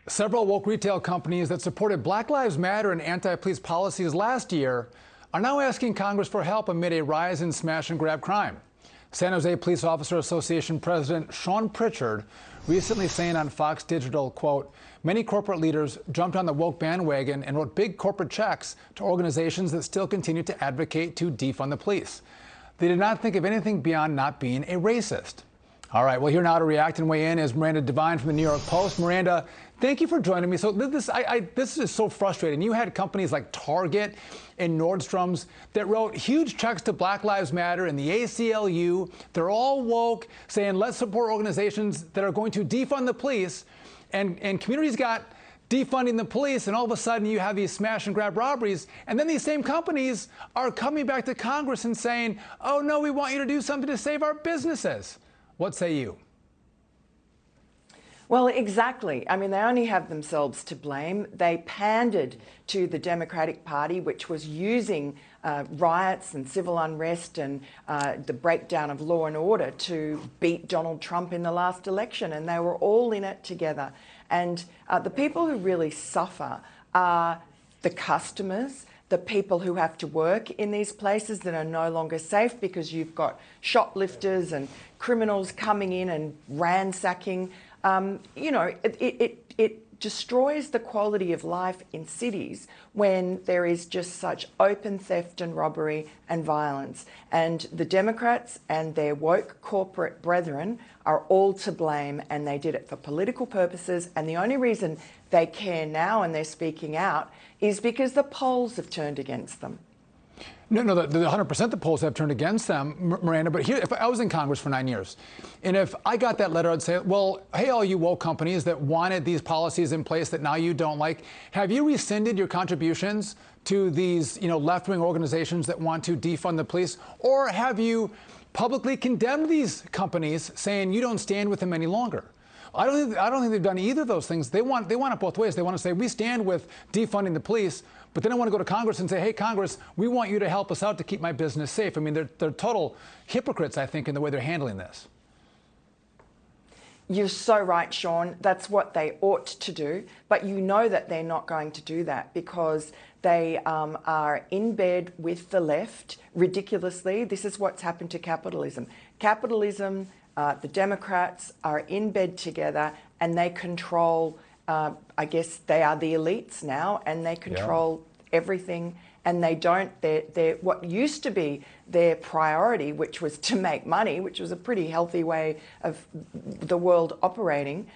Several woke retail companies that supported Black Lives Matter and anti-police policies last year are now asking Congress for help amid a rise in smash and grab crime. San Jose Police Officer Association President Sean Pritchard recently saying on Fox Digital, quote, many corporate leaders jumped on the woke bandwagon and wrote big corporate checks to organizations that still continue to advocate to defund the police. They did not think of anything beyond not being a racist. All right, well, here now to react and weigh in is Miranda Devine from the New York Post. Miranda, thank you for joining me. So this is so frustrating. You had companies like Target and Nordstrom's that wrote huge checks to Black Lives Matter and the ACLU. They're all woke, saying let's support organizations that are going to defund the police. And communities got defunding the police, and all of a sudden you have these smash and grab robberies. And then these same companies are coming back to Congress and saying, oh, no, we want you to do something to save our businesses. What say you? Well, exactly. I mean, they only have themselves to blame. They pandered to the Democratic Party, which was using riots and civil unrest and the breakdown of law and order to beat Donald Trump in the last election. And they were all in it together. And the people who really suffer are the customers, the people who have to work in these places that are no longer safe because you've got shoplifters and criminals coming in and ransacking. It destroys the quality of life in cities when there is just such open theft and robbery and violence. And the Democrats and their woke corporate brethren are all to blame, and they did it for political purposes. And the only reason they care now and they're speaking out is because the polls have turned against them. No, the 100% the polls have turned against them, Miranda. But here, if I was in Congress for 9 years, and if I got that letter, I'd say, well, hey, all you woke companies that wanted these policies in place that now you don't like, have you rescinded your contributions to these, left-wing organizations that want to defund the police? Or have you publicly condemned these companies, saying you don't stand with them any longer? I don't think they've done either of those things. They want it both ways. They want to say we stand with defunding the police, but then I want to go to Congress and say, hey, Congress, we want you to help us out to keep my business safe. I mean, they're total hypocrites, I think, in the way they're handling this. You're so right, Sean. That's what they ought to do. But you know that they're not going to do that because they are in bed with the left ridiculously. This is what's happened to capitalism. Capitalism, the Democrats are in bed together and they control, I guess they are the elites now, and they control everything. And they're what used to be their priority, which was to make money, which was a pretty healthy way of the world operating,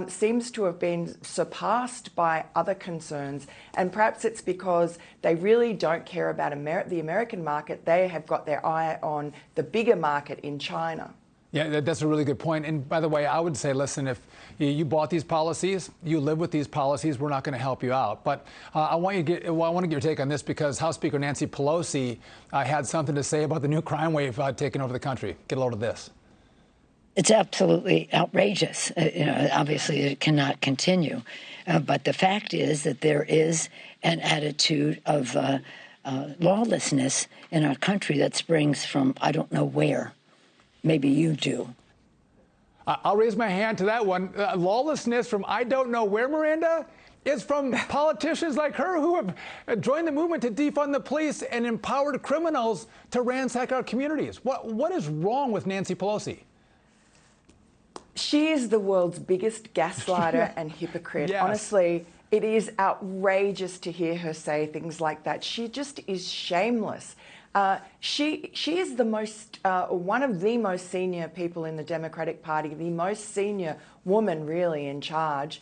seems to have been surpassed by other concerns. And perhaps it's because they really don't care about the American market. They have got their eye on the bigger market in China. Yeah, that's a really good point. And by the way, I would say, listen, if you bought these policies, you live with these policies, we're not going to help you out. But I want to get your take on this because House Speaker Nancy Pelosi had something to say about the new crime wave taking over the country. Get a load of this. It's absolutely outrageous. Obviously, it cannot continue. But the fact is that there is an attitude of lawlessness in our country that springs from I don't know where. Maybe you do. I'll raise my hand to that one. Lawlessness from I don't know where, Miranda, is from politicians like her who have joined the movement to defund the police and empowered criminals to ransack our communities. What is wrong with Nancy Pelosi? She is the world's biggest gaslighter and hypocrite. Yes. Honestly, it is outrageous to hear her say things like that. She just is shameless. She is the most one of the most senior people in the Democratic Party, the most senior woman really in charge.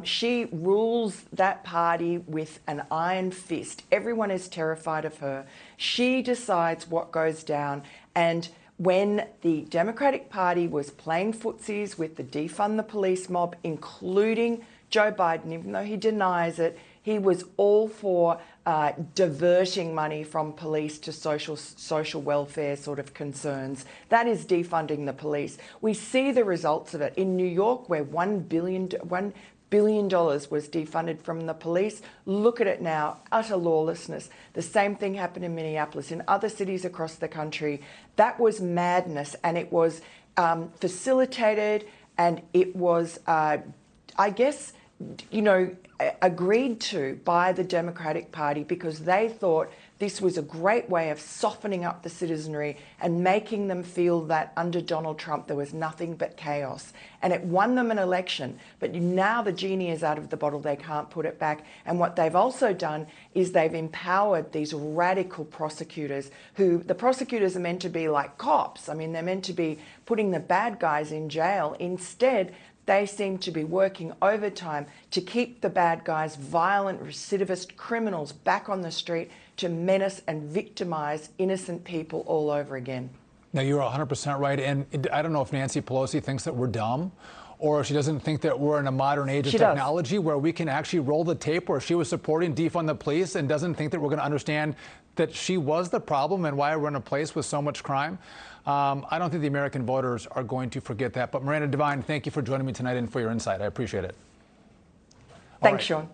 She rules that party with an iron fist. Everyone is terrified of her. She decides what goes down. And when the Democratic Party was playing footsies with the defund the police mob, including Joe Biden, even though he denies it, he was all for diverting money from police to social welfare sort of concerns. That is defunding the police. We see the results of it. In New York, where $1 billion was defunded from the police, look at it now, utter lawlessness. The same thing happened in Minneapolis, in other cities across the country. That was madness, and it was facilitated, and it was, I guess, agreed to by the Democratic Party because they thought this was a great way of softening up the citizenry and making them feel that under Donald Trump there was nothing but chaos. And it won them an election. But now the genie is out of the bottle. They can't put it back. And what they've also done is they've empowered these radical prosecutors who, the prosecutors are meant to be like cops. I mean, they're meant to be putting the bad guys in jail. Instead, they seem to be working overtime to keep the bad guys, violent, recidivist criminals back on the street to menace and victimize innocent people all over again. Now, you're 100% right. And I don't know if Nancy Pelosi thinks that we're dumb or she doesn't think that we're in a modern age of technology where we can actually roll the tape where she was supporting defund the police and doesn't think that we're going to understand that she was the problem and why we're in a place with so much crime. I don't think the American voters are going to forget that. But Miranda Devine, thank you for joining me tonight and for your insight. I appreciate it. Thanks, Sean.